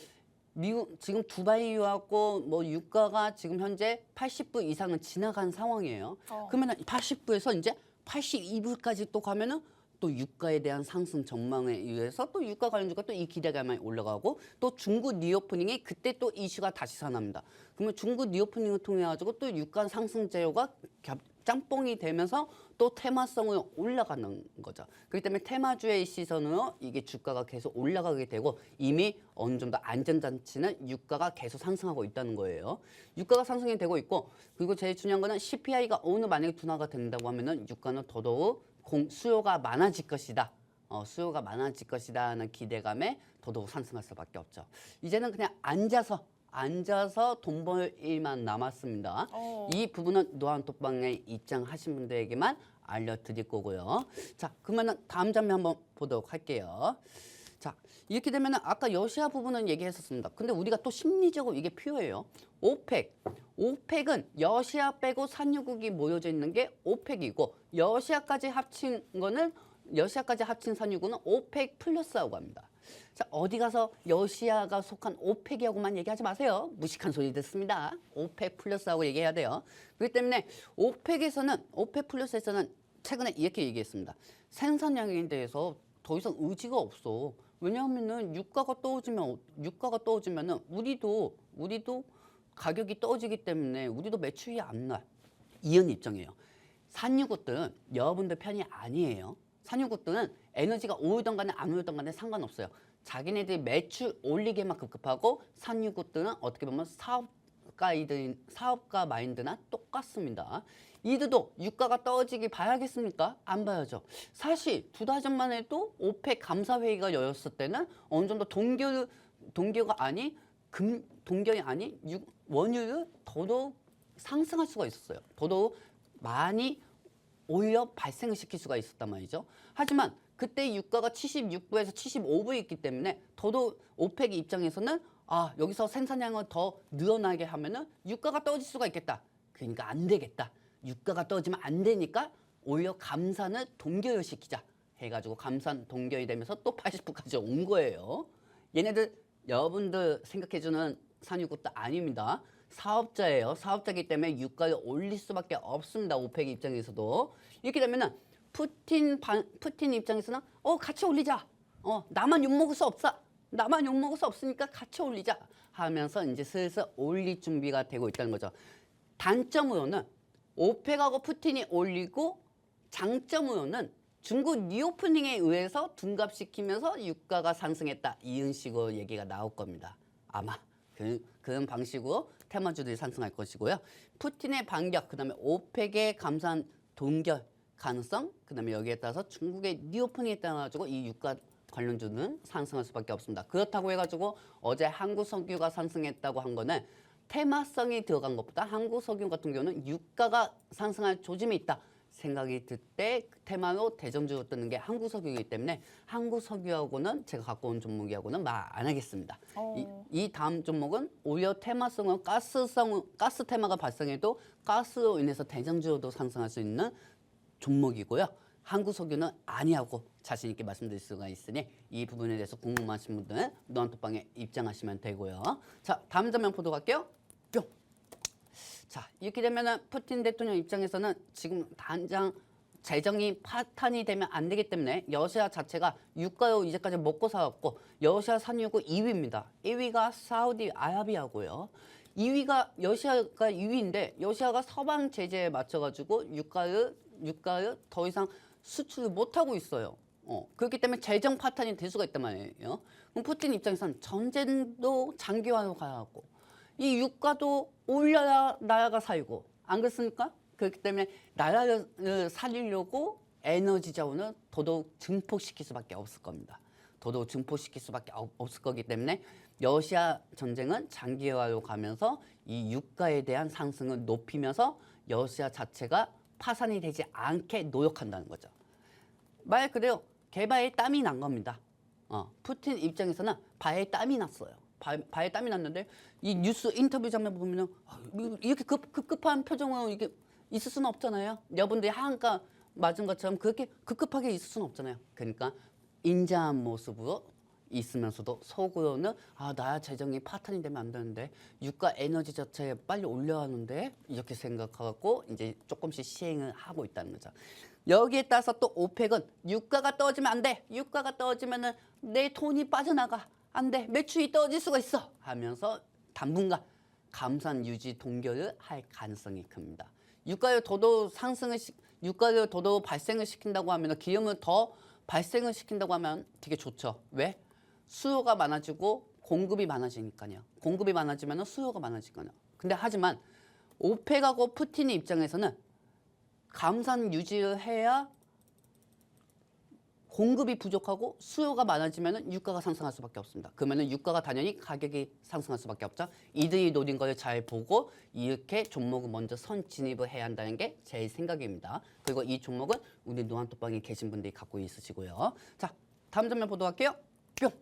미국 지금 두바이유하고 뭐 유가가 지금 현재 80불 이상은 지나간 상황이에요. 그러면 80불에서 이제 82불까지 또 가면은 또 유가에 대한 상승 전망에 의해서 또 유가 관련주가 또 이 기대감이 올라가고 또 중국 리오프닝이 그때 또 이슈가 다시 살아납니다. 그러면 중국 리오프닝을 통해 가지고 또 유가 상승 재료가 짬뽕이 되면서 또 테마성으로 올라가는 거죠. 그렇기 때문에 테마주의 시선으로 이게 주가가 계속 올라가게 되고 이미 어느 정도 안전장치는 유가가 계속 상승하고 있다는 거예요. 유가가 상승이 되고 있고, 그리고 제일 중요한 거는 CPI가 오늘 만약에 둔화가 된다고 하면은 유가는 더더욱 수요가 많아질 것이다. 수요가 많아질 것이다는 기대감에 더더욱 상승할 수밖에 없죠. 이제는 그냥 앉아서 돈 벌 일만 남았습니다. 이 부분은 노안톡방에 입장하신 분들에게만 알려드릴 거고요. 자, 그러면 다음 장면 한번 보도록 할게요. 자, 이렇게 되면 아까 러시아 부분은 얘기했었습니다. 근데 우리가 또 심리적으로 이게 필요해요. 오펙은 러시아 빼고 산유국이 모여져 있는 게 오펙이고, 러시아까지 합친 산유국은 오펙 플러스라고 합니다. 자, 어디 가서 러시아가 속한 오펙이라고만 얘기하지 마세요. 무식한 소리 듣습니다. 오펙 플러스라고 얘기해야 돼요. 그렇기 때문에 오펙 플러스에서는 최근에 이렇게 얘기했습니다. 생산량에 대해서 더 이상 의지가 없어. 왜냐하면은 유가가 떨어지면은 우리도 가격이 떨어지기 때문에 우리도 매출이 안 나. 이은 입장이에요. 산유국들은 여러분들 편이 아니에요. 산유국들은 에너지가 오르던 간에 안 오르던 간에 상관없어요. 자기네들이 매출 올리게만 급급하고 산유국들은 어떻게 보면 사업가 마인드나 똑같습니다. 이들도 유가가 떨어지기 봐야겠습니까? 안 봐야죠. 사실 2달 전만 해도 오펙 감사회의가 열렸을 때는 어느 정도 동결이 아닌 원유를 더더욱 상승할 수가 있었어요. 더더욱 많이 오히려 발생을 시킬 수가 있었단 말이죠. 하지만 그때 유가가 76불에서 75불이 있기 때문에 더더욱 오펙 입장에서는 여기서 생산량을 더 늘어나게 하면은 유가가 떨어질 수가 있겠다. 그러니까 안 되겠다. 유가가 떨어지면 안 되니까 오히려 감산을 동결을 시키자 해가지고 감산 동결이 되면서 또 80불까지 온 거예요. 얘네들 여러분들 생각해주는 산유국도 아닙니다. 사업자예요. 사업자이기 때문에 유가를 올릴 수밖에 없습니다. 오펙 입장에서도. 이렇게 되면은 푸틴 입장에서는 같이 올리자. 나만 욕먹을 수 없어. 나만 욕먹을 수 없으니까 같이 올리자 하면서 이제 슬슬 올릴 준비가 되고 있다는 거죠. 단점으로는 오펙하고 푸틴이 올리고 장점으로는 중국 리오프닝에 의해서 둔갑시키면서 유가가 상승했다. 이런 식으로 얘기가 나올 겁니다. 아마 그런 방식으로 테마주들이 상승할 것이고요. 푸틴의 반격, 그다음에 오펙의 감산 동결 가능성, 그다음에 여기에 따라서 중국의 리오프닝에 따라가지고 이 유가 관련주는 상승할 수밖에 없습니다. 그렇다고 해가지고 어제 한국석유가 상승했다고 한 거는 테마성이 들어간 것보다 한국석유 같은 경우는 유가가 상승할 조짐이 있다 생각이 들 때 테마로 대정주로 뜨는 게 한국석유이기 때문에 한국석유하고는 제가 갖고 온 종목이하고는 말 안 하겠습니다. 이 다음 종목은 오히려 테마성은 가스 테마가 발생해도 가스로 인해서 대정주로도 상승할 수 있는 종목이고요. 한국석유는 아니하고 자신 있게 말씀드릴 수가 있으니 이 부분에 대해서 궁금하신 분들은 노안톡방에 입장하시면 되고요. 자, 다음 장면 보도록 할게요. 뿅. 자, 이렇게 되면은 푸틴 대통령 입장에서는 지금 당장 재정이 파탄이 되면 안 되기 때문에 러시아 자체가 유가로 이제까지 먹고 살았고 러시아 산유국 2위입니다. 1위가 사우디아라비아고요. 2위가 러시아가 2위인데 러시아가 서방 제재에 맞춰가지고 유가를 더 이상 수출을 못하고 있어요. 그렇기 때문에 재정 파탄이 될 수가 있단 말이에요. 그럼 푸틴 입장에서는 전쟁도 장기화로 가야 하고 이 유가도 올려야 나라가 살고 안 그렇습니까? 그렇기 때문에 나라를 살리려고 에너지 자원을 더더욱 증폭시킬 수밖에 없을 겁니다. 더더욱 증폭시킬 수밖에 없을 거기 때문에 러시아 전쟁은 장기화로 가면서 이 유가에 대한 상승을 높이면서 러시아 자체가 파산이 되지 않게 노력한다는 거죠. 말 그대로 개발에 땀이 난 겁니다. 푸틴 입장에서는 발에 땀이 났어요. 발에 땀이 났는데 이 뉴스 인터뷰 장면 보면은 이렇게 급급한 표정으로 이게 있을 수는 없잖아요. 여러분들이 하한가 맞은 것처럼 그렇게 급급하게 있을 수는 없잖아요. 그러니까 인자한 모습으로 있으면서도 속으로는 나라 재정이 파탄이 되면 안 되는데 유가 에너지 자체 빨리 올려야 하는데 이렇게 생각하고 이제 조금씩 시행을 하고 있다는 거죠. 여기에 따라서 또 오펙은 유가가 떨어지면 안 돼. 유가가 떨어지면은 내 돈이 빠져나가. 안 돼. 매출이 떨어질 수가 있어. 하면서 당분간 감산 유지 동결을 할 가능성이 큽니다. 유가를 더더욱 발생을 시킨다고 하면 기름을 더 발생을 시킨다고 하면 되게 좋죠. 왜? 수요가 많아지고 공급이 많아지니까요. 공급이 많아지면 수요가 많아지거든요. 근데 하지만 오펙하고 푸틴의 입장에서는 감산 유지를 해야 공급이 부족하고 수요가 많아지면 유가가 상승할 수밖에 없습니다. 그러면 유가가 당연히 가격이 상승할 수밖에 없죠. 이들이 노린 걸 잘 보고 이렇게 종목을 먼저 선 진입을 해야 한다는 게 제 생각입니다. 그리고 이 종목은 우리 노안톡방에 계신 분들이 갖고 있으시고요. 자, 다음 장면 보도록 할게요. 뿅.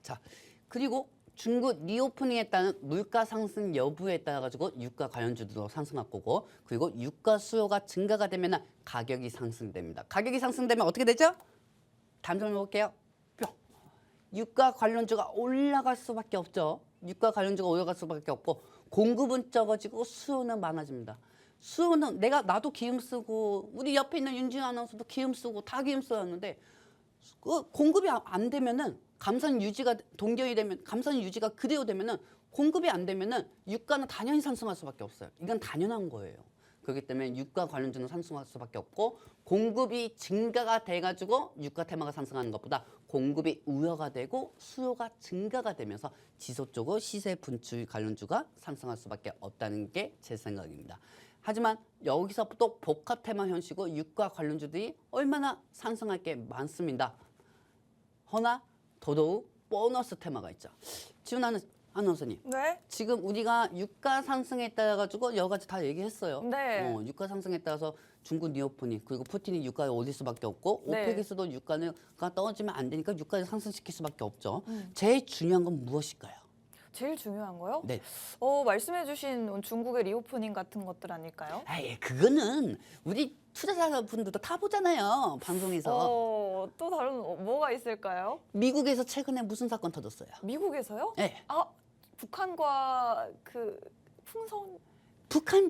자, 그리고 중국 리오프닝에 따른 물가 상승 여부에 따라 가지고 유가 관련주도 상승할 거고 그리고 유가 수요가 증가가 되면 가격이 상승됩니다. 가격이 상승되면 어떻게 되죠? 다음 장면 볼게요. 뿅. 유가 관련주가 올라갈 수밖에 없죠. 유가 관련주가 올라갈 수밖에 없고 공급은 적어지고 수요는 많아집니다. 수요는 나도 기름 쓰고 우리 옆에 있는 윤지은 아나운서도 기름 쓰고 다 기름 써왔는데 공급이 안 되면은 감산 유지가 동결이 되면 감산 유지가 그대로 되면은 공급이 안 되면은 유가는 당연히 상승할 수밖에 없어요. 이건 당연한 거예요. 그렇기 때문에 유가 관련주는 상승할 수밖에 없고 공급이 증가가 돼가지고 유가 테마가 상승하는 것보다 공급이 우려가 되고 수요가 증가가 되면서 지속적으로 시세 분출 관련주가 상승할 수밖에 없다는 게 제 생각입니다. 하지만 여기서 또 복합 테마 현실고 유가 관련주들이 얼마나 상승할 게 많습니다. 허나 더더욱 보너스 테마가 있죠. 지훈 아나운서님. 네. 지금 우리가 유가 상승에 따라 가지고 여러 가지 다 얘기했어요. 네. 유가 상승에 따라서 중국 니오프니 그리고 푸틴이 유가를 올릴 수밖에 없고 네. 오펙에서도 유가가 떨어지면 안 되니까 유가를 상승시킬 수밖에 없죠. 제일 중요한 건 무엇일까요? 제일 중요한 거요? 네. 말씀해주신 중국의 리오프닝 같은 것들 아닐까요? 아, 그거는 우리 투자자분들도 다 보잖아요. 방송에서. 또 다른 뭐가 있을까요? 미국에서 최근에 무슨 사건 터졌어요? 미국에서요? 네. 북한과 그 풍선 북한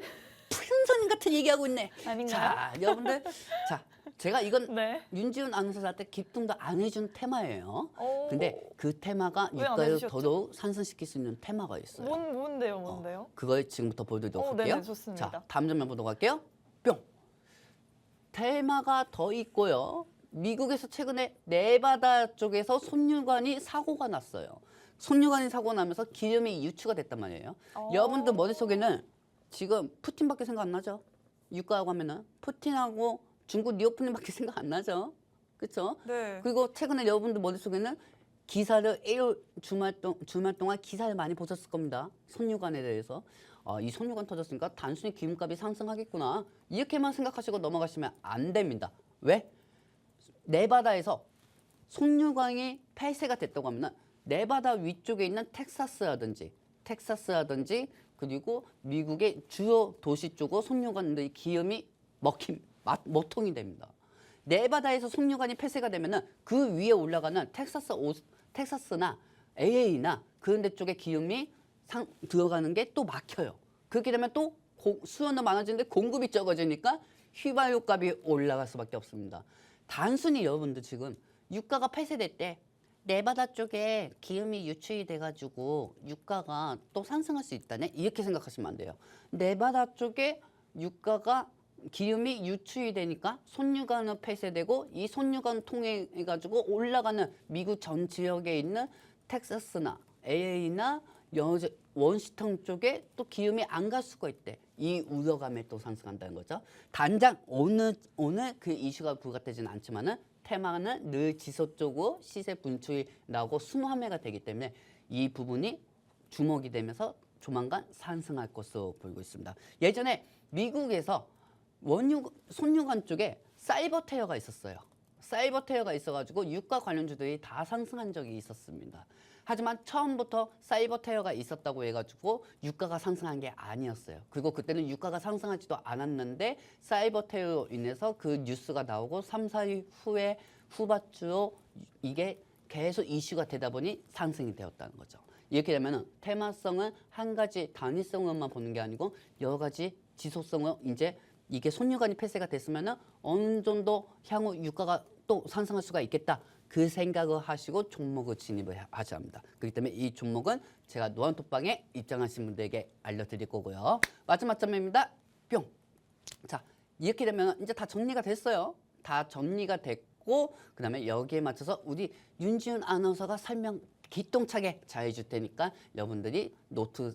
풍선 같은 얘기하고 있네. 아닌가요? 자, 여러분들. 자, 제가 이건 네. 윤지훈 아나운서한테 기쁨도 안 해준 테마예요. 오. 근데 그 테마가 왜안 유가를 해주셨죠? 더더욱 상승시킬 수 있는 테마가 있어요. 뭔데요? 그걸 지금부터 보여드리도록 네네, 할게요. 좋습니다. 자, 다음 장면 보도록 할게요. 뿅. 테마가 더 있고요. 미국에서 최근에 네바다 쪽에서 손유관이 사고가 났어요. 손유관이 사고 나면서 기름이 유추가 됐단 말이에요. 여러분들 머릿속에는 지금 푸틴밖에 생각 안 나죠? 유가하고 하면은 푸틴하고 중국 리오프닝밖에 생각 안 나죠? 그렇죠? 네. 그리고 최근에 여러분들 머릿속에는 기사를 일요일 주말 동안 기사를 많이 보셨을 겁니다. 손유관에 대해서. 이 손유관 터졌으니까 단순히 기름값이 상승하겠구나. 이렇게만 생각하시고 넘어가시면 안 됩니다. 왜? 네바다에서 손유관이 폐쇄가 됐다고 하면 네바다 위쪽에 있는 텍사스라든지 그리고 미국의 주요 도시 쪽으로 손유관들이 기름이 모통이 됩니다. 네바다에서 손유관이 폐쇄가 되면은 그 위에 올라가는 텍사스나 LA나 그런 데 쪽에 기름이 들어가는 게 또 막혀요. 그렇게 되면 또 수요는 많아지는데 공급이 적어지니까 휘발유값이 올라갈 수밖에 없습니다. 단순히 여러분들 지금 유가가 폐쇄될 때 네바다 쪽에 기름이 유출이 돼가지고 유가가 또 상승할 수 있다네? 이렇게 생각하시면 안 돼요. 네바다 쪽에 기름이 유출이 되니까 손유관은 폐쇄되고 이 손유관 통해 가지고 올라가는 미국 전 지역에 있는 텍사스나 LA나 원시턴 쪽에 또 기름이 안 갈 수가 있대. 이 우려감에 또 상승한다는 거죠. 단장 오늘 그 이슈가 부각되지는 않지만은 테마는 늘 지속적으로 시세 분출이 나오고 순환매가 되기 때문에 이 부분이 주목이 되면서 조만간 상승할 것으로 보이고 있습니다. 예전에 미국에서 손유관 쪽에 사이버 테러가 있었어요. 사이버 테러가 있어가지고 유가 관련주들이 다 상승한 적이 있었습니다. 하지만 처음부터 사이버 테러가 있었다고 해가지고 유가가 상승한 게 아니었어요. 그리고 그때는 유가가 상승하지도 않았는데 사이버 테러로 인해서 그 뉴스가 나오고 3, 4일 후에 후반주로 이게 계속 이슈가 되다 보니 상승이 되었다는 거죠. 이렇게 되면 테마성은 한 가지 단위성으로만 보는 게 아니고 여러 가지 지속성으로 이제 이게 손유관이 폐쇄가 됐으면 어느 정도 향후 유가가 또 상승할 수가 있겠다. 그 생각을 하시고 종목을 진입을 하셔야 합니다. 그렇기 때문에 이 종목은 제가 노안톡방에 입장하신 분들에게 알려드릴 거고요. 마지막 점입니다. 뿅. 자, 이렇게 되면 이제 다 정리가 됐어요. 다 정리가 됐고 그다음에 여기에 맞춰서 우리 윤지훈 아나운서가 설명 기똥차게 잘 해줄 테니까 여러분들이 노트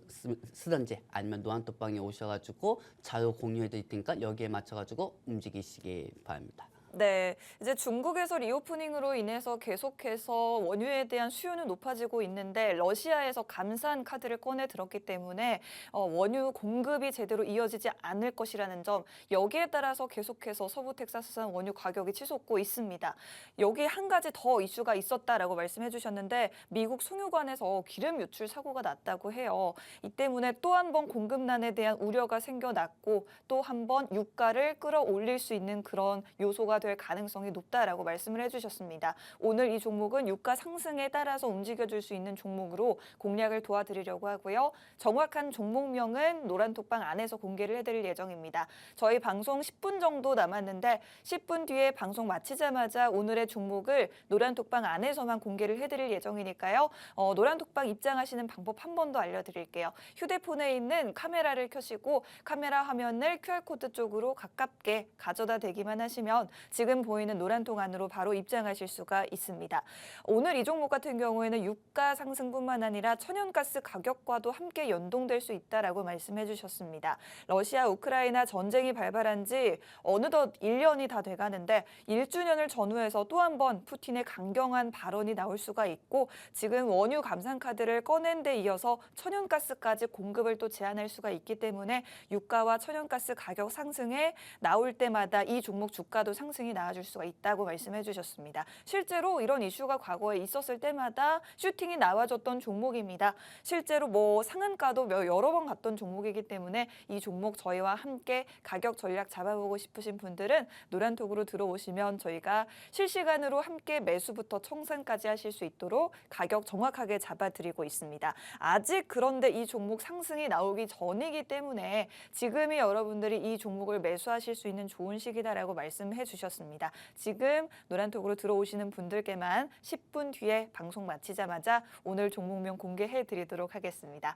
쓰든지 아니면 노안톡방에 오셔가지고 자료 공유해 드릴 테니까 여기에 맞춰가지고 움직이시기 바랍니다. 네, 이제 중국에서 리오프닝으로 인해서 계속해서 원유에 대한 수요는 높아지고 있는데 러시아에서 감산 카드를 꺼내 들었기 때문에 원유 공급이 제대로 이어지지 않을 것이라는 점, 여기에 따라서 계속해서 서부 텍사스산 원유 가격이 치솟고 있습니다. 여기 한 가지 더 이슈가 있었다라고 말씀해 주셨는데 미국 송유관에서 기름 유출 사고가 났다고 해요. 이 때문에 또 한 번 공급난에 대한 우려가 생겨났고 또 한 번 유가를 끌어올릴 수 있는 그런 요소가 유지가 될 가능성이 높다라고 말씀을 해주셨습니다. 오늘 이 종목은 유가 상승에 따라서 움직여줄 수 있는 종목으로 공략을 도와드리려고 하고요. 정확한 종목명은 노란톡방 안에서 공개를 해드릴 예정입니다. 저희 방송 10분 정도 남았는데 10분 뒤에 방송 마치자마자 오늘의 종목을 노란톡방 안에서만 공개를 해드릴 예정이니까요. 노란톡방 입장하시는 방법 한 번 더 알려드릴게요. 휴대폰에 있는 카메라를 켜시고 카메라 화면을 QR코드 쪽으로 가깝게 가져다 대기만 하시면 지금 보이는 노란통 안으로 바로 입장하실 수가 있습니다. 오늘 이 종목 같은 경우에는 유가 상승뿐만 아니라 천연가스 가격과도 함께 연동될 수 있다라고 말씀해 주셨습니다. 러시아 우크라이나 전쟁이 발발한 지 어느덧 1년이 다 돼가는데 1주년을 전후해서 또 한 번 푸틴의 강경한 발언이 나올 수가 있고 지금 원유 감산 카드를 꺼낸 데 이어서 천연가스까지 공급을 또 제한할 수가 있기 때문에 유가와 천연가스 가격 상승에 나올 때마다 이 종목 주가도 상승이 나와줄 수가 있다고 말씀해 주셨습니다. 실제로 이런 이슈가 과거에 있었을 때마다 슈팅이 나와줬던 종목입니다. 실제로 뭐 상한가도 여러 번 갔던 종목이기 때문에 이 종목 저희와 함께 가격 전략 잡아보고 싶으신 분들은 노란톡으로 들어오시면 저희가 실시간으로 함께 매수부터 청산까지 하실 수 있도록 가격 정확하게 잡아드리고 있습니다. 아직 그런데 이 종목 상승이 나오기 전이기 때문에 지금이 여러분들이 이 종목을 매수하실 수 있는 좋은 시기다라고 말씀해 주셨습니다. 지금 노란톡으로 들어오시는 분들께만 10분 뒤에 방송 마치자마자 오늘 종목명 공개해 드리도록 하겠습니다.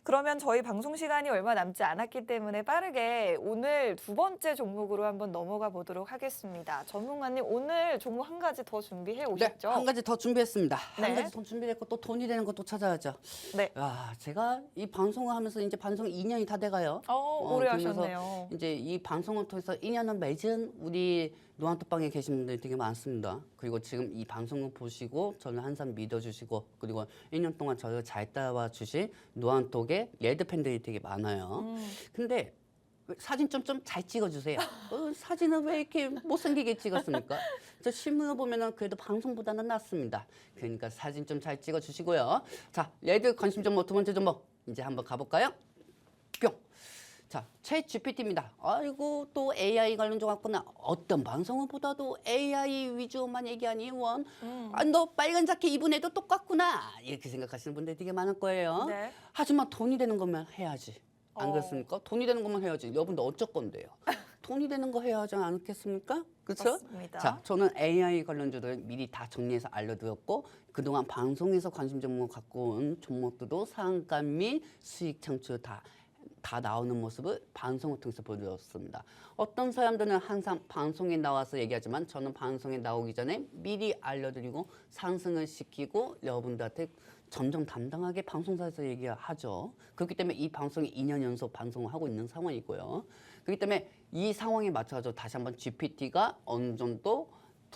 그러면 저희 방송 시간이 얼마 남지 않았기 때문에 빠르게 오늘 두 번째 종목으로 한번 넘어가 보도록 하겠습니다. 전문가님 오늘 종목 한 가지 더 준비해 오셨죠? 네, 한 가지 더 준비했습니다. 네. 한 가지 더 준비했고 또 돈이 되는 것도 찾아야죠. 네. 제가 이 방송을 하면서 이제 방송 2년이 다 돼가요. 오래 그러면서 하셨네요. 이제 이 방송을 통해서 2년을 맺은 우리 노안톡방에 계신 분들이 되게 많습니다. 그리고 지금 이 방송을 보시고 저는 항상 믿어주시고 그리고 1년 동안 저를 잘 따라와 주신 노안톡의 레드 팬들이 되게 많아요. 근데 사진 좀 잘 찍어주세요. 사진은 왜 이렇게 못생기게 찍었습니까? 저 실물을 보면은 그래도 방송보다는 낫습니다. 그러니까 사진 좀 잘 찍어주시고요. 자, 레드 관심 종목 두 번째 종목 이제 한번 가볼까요? 뿅. 자, 챗 GPT입니다. 아이고 또 AI 관련주 같구나. 어떤 방송을 보다도 AI 위주만 얘기하니 원. 너 빨간 자켓 입은 애도 똑같구나. 이렇게 생각하시는 분들이 되게 많을 거예요. 네. 하지만 돈이 되는 거면 해야지. 안 그렇습니까? 돈이 되는 것만 해야지. 여러분들 어쩔 건데요? 돈이 되는 거 해야 하지 않겠습니까? 그렇죠? 맞습니다. 자, 저는 AI 관련주들 미리 다 정리해서 알려드렸고 그동안 방송에서 관심 종목을 갖고 온 종목들도 상한가 및 수익 창출 다 나오는 모습을 방송을 통해서 보여드렸습니다. 어떤 사람들은 항상 방송에 나와서 얘기하지만 저는 방송에 나오기 전에 미리 알려드리고 상승을 시키고 여러분들한테 점점 담당하게 방송사에서 얘기하죠. 그렇기 때문에 이 방송이 2년 연속 방송을 하고 있는 상황이고요. 그렇기 때문에 이 상황에 맞춰서 다시 한번 GPT가 어느 정도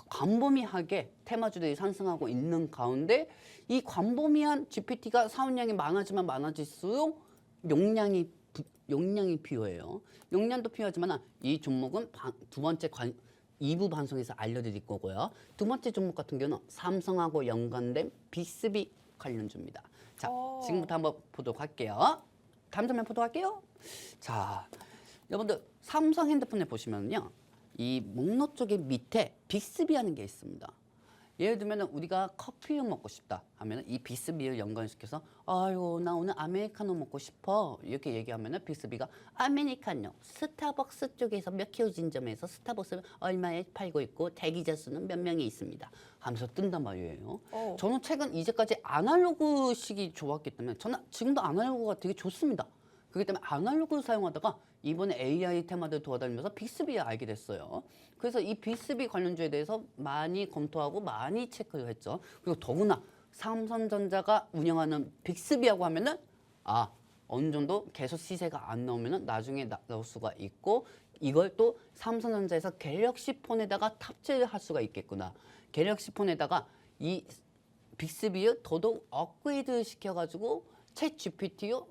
광범위하게 테마주들이 상승하고 있는 가운데 이 광범위한 GPT가 사용량이 많아지면 많아질수록 용량이 필요해요. 용량도 필요하지만 이 종목은 두 번째 2부 방송에서 알려드릴 거고요. 두 번째 종목 같은 경우는 삼성하고 연관된 비스비 관련주입니다. 자, 지금부터 한번 보도록 할게요. 다음 장면 보도록 할게요. 자, 여러분들 삼성 핸드폰에 보시면요. 이 목록 쪽에 밑에 비스비 하는 게 있습니다. 예를 들면 우리가 커피를 먹고 싶다 하면 이 비스비를 연관시켜서 아유 나 오늘 아메리카노 먹고 싶어 이렇게 얘기하면 비스비가 아메리카노 스타벅스 쪽에서 몇 킬로 진점에서 스타벅스 얼마에 팔고 있고 대기자 수는 몇 명이 있습니다 하면서 뜬단 말이에요. 저는 최근 이제까지 아날로그식이 좋았기 때문에 저는 지금도 아날로그가 되게 좋습니다. 그렇기 때문에 아날로그를 사용하다가 이번에 AI 테마들 도와다니면서 비스비를 알게 됐어요. 그래서 이 비스비 관련주에 대해서 많이 검토하고 많이 체크를 했죠. 그리고 더구나 삼성전자가 운영하는 비스비하고 하면은 어느 정도 계속 시세가 안 나오면은 나중에 나올 수가 있고 이걸 또 삼성전자에서 갤럭시 폰에다가 탑재를 할 수가 있겠구나. 갤럭시 폰에다가 이 비스비를 더더욱 업그레이드 시켜가지고 챗 GPT로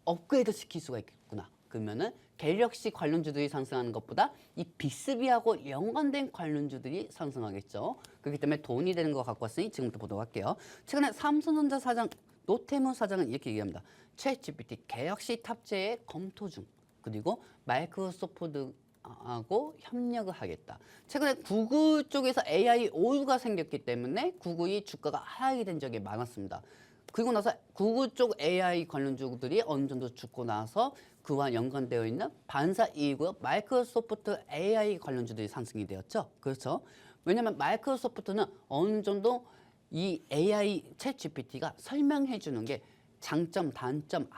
업그레이드 시킬 수가 있겠구나. 그러면은 갤럭시 관련주들이 상승하는 것보다 이 비스비하고 연관된 관련주들이 상승하겠죠. 그렇기 때문에 돈이 되는 것 갖고 왔으니 지금부터 보도록 할게요. 최근에 삼성전자 사장 노태무 사장은 이렇게 얘기합니다. 챗 GPT 갤럭시 탑재에 검토 중. 그리고 마이크로소프트 하고 협력을 하겠다. 최근에 구글 쪽에서 AI 오류가 생겼기 때문에 구글이 주가가 하락이 된 적이 많았습니다. 그리고 나서 구글 쪽 AI 관련주들이 어느 정도 죽고 나서 그와 연관되어 있는 반사 이익으로 마이크로소프트 AI 관련주들이 상승이 되었죠. 그렇죠. 왜냐하면 마이크로소프트는 어느 정도 이 AI 챗 GPT가 설명해 주는 게 장점, 단점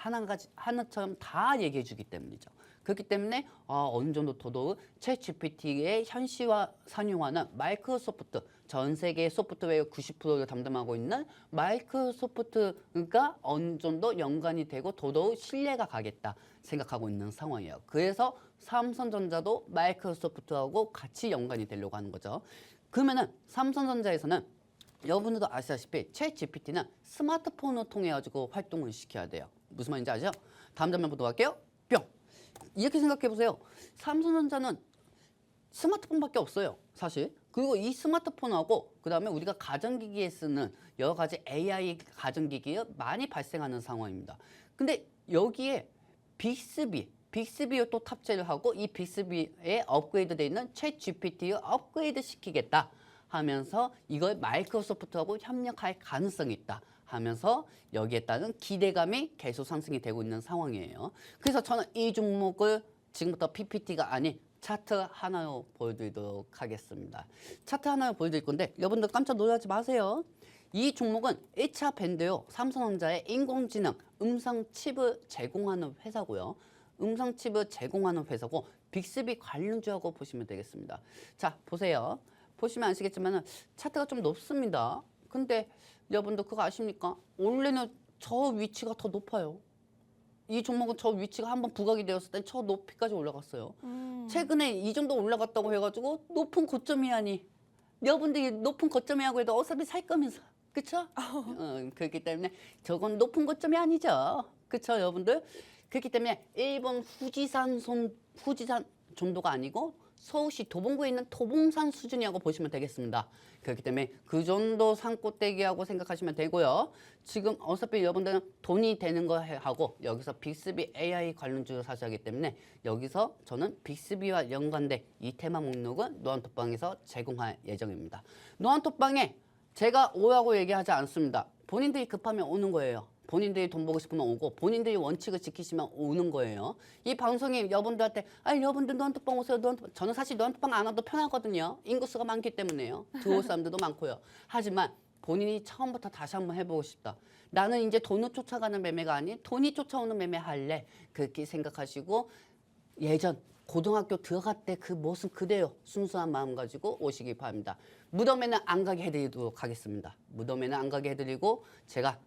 하나처럼 다 얘기해 주기 때문이죠. 그렇기 때문에 어느 정도 더더욱 챗 GPT의 현시화 상용화는 마이크로소프트, 전 세계 소프트웨어 90%를 담당하고 있는 마이크로소프트가 어느 정도 연관이 되고 더더욱 신뢰가 가겠다 생각하고 있는 상황이에요. 그래서 삼성전자도 마이크로소프트하고 같이 연관이 되려고 하는 거죠. 그러면은 삼성전자에서는 여러분들도 아시다시피 챗 GPT는 스마트폰을 통해 가지고 활동을 시켜야 돼요. 무슨 말인지 아시죠? 다음 장면 보도록 할게요. 뿅. 이렇게 생각해 보세요. 삼성전자는 스마트폰밖에 없어요, 사실. 그리고 이 스마트폰하고 그다음에 우리가 가정기기에 쓰는 여러 가지 AI 가정기기가 많이 발생하는 상황입니다. 근데 여기에 빅스비를 또 탑재를 하고 이 빅스비에 업그레이드되어 있는 챗 GPT를 업그레이드 시키겠다 하면서 이걸 마이크로소프트하고 협력할 가능성이 있다 하면서 여기에 따른 기대감이 계속 상승이 되고 있는 상황이에요. 그래서 저는 이 종목을 지금부터 PPT가 아닌 차트 하나로 보여드리도록 하겠습니다. 차트 하나로 보여드릴 건데 여러분들 깜짝 놀라지 마세요. 이 종목은 1차 밴드요. 삼성전자의 인공지능 음성 칩을 제공하는 회사고요. 음성 칩을 제공하는 회사고 빅스비 관련주라고 보시면 되겠습니다. 자, 보세요. 보시면 아시겠지만 차트가 좀 높습니다. 근데 여러분들 그거 아십니까? 원래는 저 위치가 더 높아요. 이 종목은 저 위치가 한번 부각이 되었을 때 저 높이까지 올라갔어요. 최근에 이 정도 올라갔다고 해가지고 높은 고점이 아니. 여러분들이 높은 고점이 하고 해도 어차피 살 거면서. 그쵸? 그렇기 때문에 저건 높은 고점이 아니죠. 그쵸, 여러분들? 그렇기 때문에 일본 후지산 정도가 아니고 서울시 도봉구에 있는 도봉산 수준이라고 보시면 되겠습니다. 그렇기 때문에 그 정도 산꼭대기라고 생각하시면 되고요. 지금 어차피 여러분들은 돈이 되는 거 하고 여기서 빅스비 AI 관련주를 사셔야 하기 때문에 여기서 저는 빅스비와 연관된 이 테마 목록은 노안톡방에서 제공할 예정입니다. 노안톡방에 제가 오라고 얘기하지 않습니다. 본인들이 급하면 오는 거예요. 본인들이 돈 벌고 싶으면 오고 본인들이 원칙을 지키시면 오는 거예요. 이 방송이 여러분들한테 여러분들 노안톡방 오세요. 노안톡방. 저는 사실 노안톡방 안 와도 편하거든요. 인구수가 많기 때문에요. 들어올 사람들도 많고요. 하지만 본인이 처음부터 다시 한번 해보고 싶다. 나는 이제 돈을 쫓아가는 매매가 아닌 돈이 쫓아오는 매매 할래. 그렇게 생각하시고 예전 고등학교 들어갈 때 그 모습 그대로 순수한 마음 가지고 오시기 바랍니다. 무덤에는 안 가게 해드리도록 하겠습니다. 무덤에는 안 가게 해드리고 제가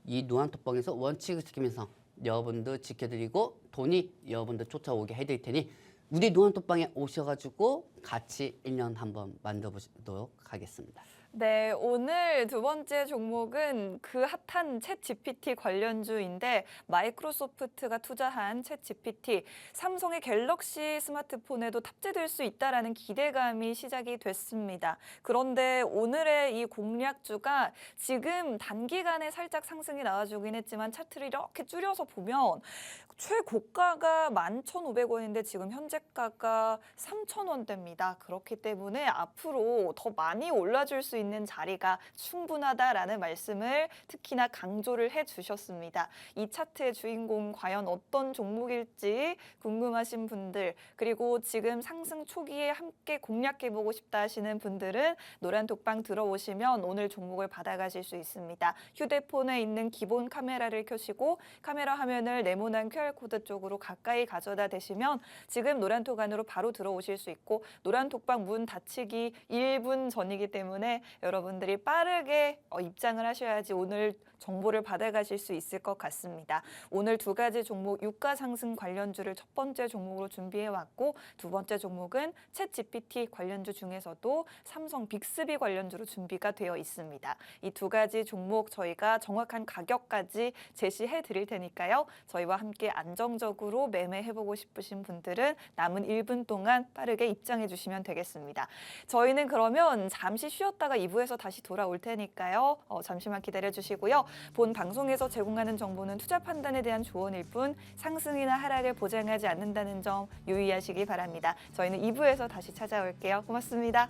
이 노안톡방에서 원칙을 지키면서 여러분들 지켜드리고 돈이 여러분들 쫓아오게 해드릴 테니 우리 노안톡방에 오셔가지고 같이 1년 한번 만들어보도록 하겠습니다. 네, 오늘 두 번째 종목은 그 핫한 챗 GPT 관련주인데 마이크로소프트가 투자한 챗 GPT, 삼성의 갤럭시 스마트폰에도 탑재될 수 있다라는 기대감이 시작이 됐습니다. 그런데 오늘의 이 공략주가 지금 단기간에 살짝 상승이 나와주긴 했지만 차트를 이렇게 줄여서 보면 최고가가 11,500원인데 지금 현재가가 3,000원대입니다. 그렇기 때문에 앞으로 더 많이 올라줄 수 있는 자리가 충분하다라는 말씀을 특히나 강조를 해주셨습니다. 이 차트의 주인공 과연 어떤 종목일지 궁금하신 분들, 그리고 지금 상승 초기에 함께 공략해보고 싶다 하시는 분들은 노란톡방 들어오시면 오늘 종목을 받아가실 수 있습니다. 휴대폰에 있는 기본 카메라를 켜시고 카메라 화면을 네모난 QR코드 쪽으로 가까이 가져다 대시면 지금 노란톡 안으로 바로 들어오실 수 있고 노란톡방 문 닫히기 1분 전이기 때문에 여러분들이 빠르게 입장을 하셔야지 오늘 정보를 받아가실 수 있을 것 같습니다. 오늘 두 가지 종목 유가 상승 관련주를 첫 번째 종목으로 준비해왔고 두 번째 종목은 챗 GPT 관련주 중에서도 삼성 빅스비 관련주로 준비가 되어 있습니다. 이 두 가지 종목 저희가 정확한 가격까지 제시해 드릴 테니까요. 저희와 함께 안정적으로 매매해보고 싶으신 분들은 남은 1분 동안 빠르게 입장해 주시면 되겠습니다. 저희는 그러면 잠시 쉬었다가 2부에서 다시 돌아올 테니까요. 잠시만 기다려 주시고요. 본 방송에서 제공하는 정보는 투자 판단에 대한 조언일 뿐 상승이나 하락을 보장하지 않는다는 점 유의하시기 바랍니다. 저희는 2부에서 다시 찾아올게요. 고맙습니다.